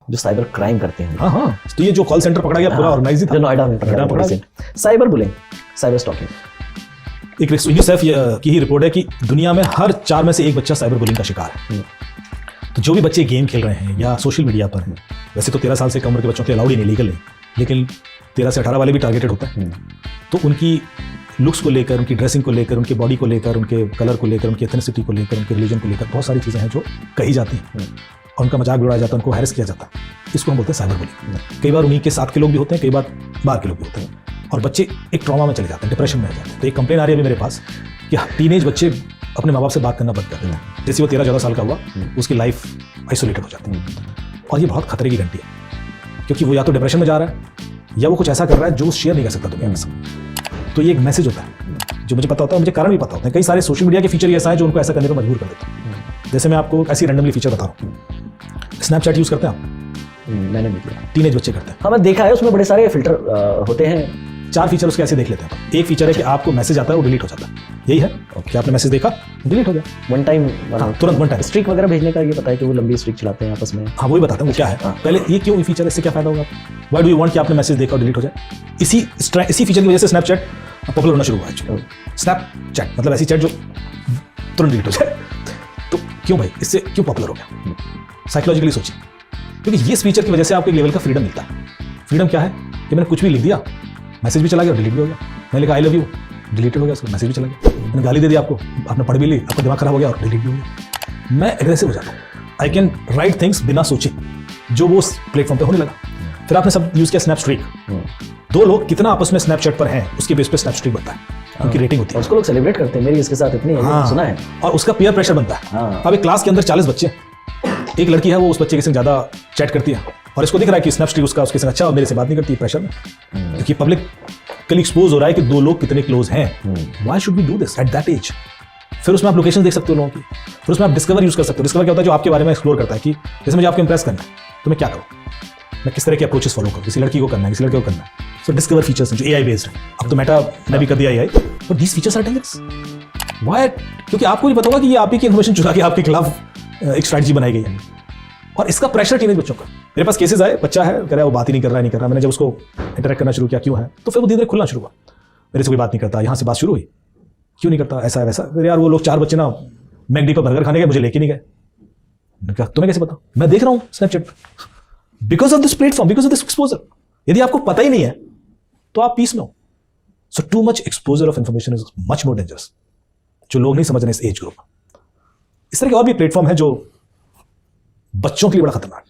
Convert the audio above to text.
जो cyber crime करते हैं। हाँ, तो ये जो कॉल सेंटर पकड़ा गया पूरा ऑर्गेनाइज था, जो नोएडा में पकड़ा गया। साइबर बुलिंग, साइबर स्टॉकिंग, एक यूनिसेफ की ही रिपोर्ट है कि दुनिया में हर 4 में से 1 बच्चा साइबर बुलिंग का शिकार है। तो जो भी बच्चे गेम खेल रहे हैं या सोशल मीडिया पर हैं, वैसे तो 13 साल से कम उम्र के बच्चों के अलाउड ही नहीं, लीगल है, लेकिन 13 से 18 वाले भी टारगेटेड होते हैं। तो उनकी लुक्स को लेकर, उनकी ड्रेसिंग को लेकर, उनकी बॉडी को लेकर, उनके कलर को लेकर, उनकी एथनिसिटी को लेकर, उनके रिलीजन को लेकर बहुत सारी चीज़ें हैं जो कही जाती हैं और उनका मजाक उड़ाया जाता है, उनको हैरेस किया जाता है। इसको हम बोलते हैं साइबर बुलिंग। कई बार उन्हीं के साथ के लोग भी होते हैं, कई बार बाहर के लोग भी होते हैं, और बच्चे एक ट्रॉमा में चले जाते हैं, डिप्रेशन में आ जाते हैं। तो एक कंप्लेन आ रही है अभी मेरे पास कि टीनेज बच्चे अपने माँ बाप से बात करना बंद कर देते हैं। जैसे वो 13-14 साल का हुआ, उसकी लाइफ आइसोलेटेड हो जाती है। और ये बहुत खतरे की घंटी है, क्योंकि वो या तो डिप्रेशन में जा रहा है या वो कुछ ऐसा कर रहा है जो शेयर नहीं कर सकता दुनिया में। तो ये एक मैसेज होता है जो मुझे पता होता है, मुझे कारण भी पता होता है। कई सारे सोशल मीडिया के फीचर ऐसा है जो उनको ऐसा करने पर मजबूर कर देता है। जैसे मैं आपको ऐसी रैंडमली फीचर बता रहा हूँ, स्नैपचैट यूज़ करते हैं आप? मैंने नहीं किया। टीनेज बच्चे करते हैं। हाँ, मैं देखा है, उसमें बड़े सारे फिल्टर होते हैं। 4 फीचर उसके ऐसे देख लेते हैं। एक फीचर है कि आपको मैसेज आता है वो डिलीट हो जाता है, यही है कि आपने मैसेज देखा डिलीट हो गया वन टाइम, तुरंत वन टाइम। स्ट्रिक वगैरह भेजने का ये पता है कि वो लंबी स्ट्रिक चलाते हैं आपस में। हाँ, वही बताता हूँ वो क्या है। पहले ये क्यों ये फीचर, इससे क्या फायदा होगा? व्हाई डू यू वांट कि आपने मैसेज देखा और डिलीट हो जाए? इसी फीचर की वजह से स्नैपचैट पॉपुलर होना शुरू हुआ है। स्नैपचैट मतलब ऐसी चैट जो तुरंत डिलीट हो जाए। तो क्यों भाई, इससे क्यों पॉपुलर हो गया? साइकोलॉजिकली सोचिए, क्योंकि इस फीचर की वजह से आपको एक लेवल का फ्रीडम मिलता है। फ्रीडम क्या है कि मैंने कुछ भी लिख दिया, मैसेज भी चला गया, डिलीट भी हो गया। मैंने लिखा आई लव यू, डिलीटेड हो गया, उसका मैसेज भी चला गया। मैंने गाली दे दी आपको, आपने पढ़ भी ली, आपका दिमाग खराब हो गया और डिलीट भी हो गया। मैं एग्रेसिव हो जाता हूँ, आई कैन राइट थिंग्स बिना सोचे, जो वो प्लेटफॉर्म पे होने लगा। फिर आपने सब यूज किया स्नैप स्ट्रीक। 2 लोग कितना आपस में स्नैपचैट पर हैं उसके बेस पे स्नैप स्ट्रीक बनता है, उनकी रेटिंग होती है। उसको लोग सेलिब्रेट करते हैं, मेरी इसके साथ इतनी है, सुना है। और उसका पीयर प्रेशर बनता है। अब एक क्लास के अंदर 40 बच्चे, एक लड़की है वो उस बच्चे के संग ज्यादा चैट करती है और इसको दिख रहा है कि स्नैप स्ट्रीक उसके संग अच्छा और मेरे से बात नहीं करती, प्रेशर में, क्योंकि पब्लिकली एक्सपोज हो रहा है कि 2 लोग कितने क्लोज हैं। Why should we do this at that age? फिर उसमें आप लोकेशन देख सकते हो लोगों की, फिर उसमें आप डिस्कवर यूज कर सकते हो। डिस्कवर क्या होता है? जो आपके बारे में एक्सप्लोर करता है कि जैसे मुझे आपको इंप्रेस करना है तो मैं क्या करूँ, मैं किस तरह के अप्रोचेस फॉलो करूँ, किसी लड़की को करना है, किसी लड़के को करना है। सो डिस्कवर फीचर्स हैं जो AI बेस्ड है। अब तो मेटा ने भी कर दिया AI, but these features are dangerous. Why? क्योंकि आपको नहीं पता होगा कि ये आप ही की इन्फॉर्मेशन चुरा के आपके खिलाफ एक स्ट्रैटेजी बनाई गई है। और इसका प्रेशर टीनेज बच्चों का, मेरे पास केसेस आए, बच्चा है कह रहा है वो बात ही नहीं कर रहा। मैंने जब उसको इंटरेक्ट करना शुरू किया क्यों है, तो फिर वो धीरे धीरे खुलना शुरू हुआ, मेरे से कोई बात नहीं करता। यहाँ से बात शुरू हुई, क्यों नहीं करता, ऐसा है वैसा। फिर यार वो लोग 4 बच्चे ना मैकडी पर बर्गर खाने गए, मुझे लेके नहीं गए। मैंने कहा तुम्हें कैसे पता? मैं देख रहा हूँ स्नैपचैट पर, because of this platform, because of this exposure. यदि आपको पता ही नहीं है तो आप पीस में हो। So too much exposure of information is much more dangerous, जो लोग नहीं समझ रहे इस एज ग्रुप। इस तरह के और भी प्लेटफॉर्म है जो बच्चों के लिए बड़ा खतरनाक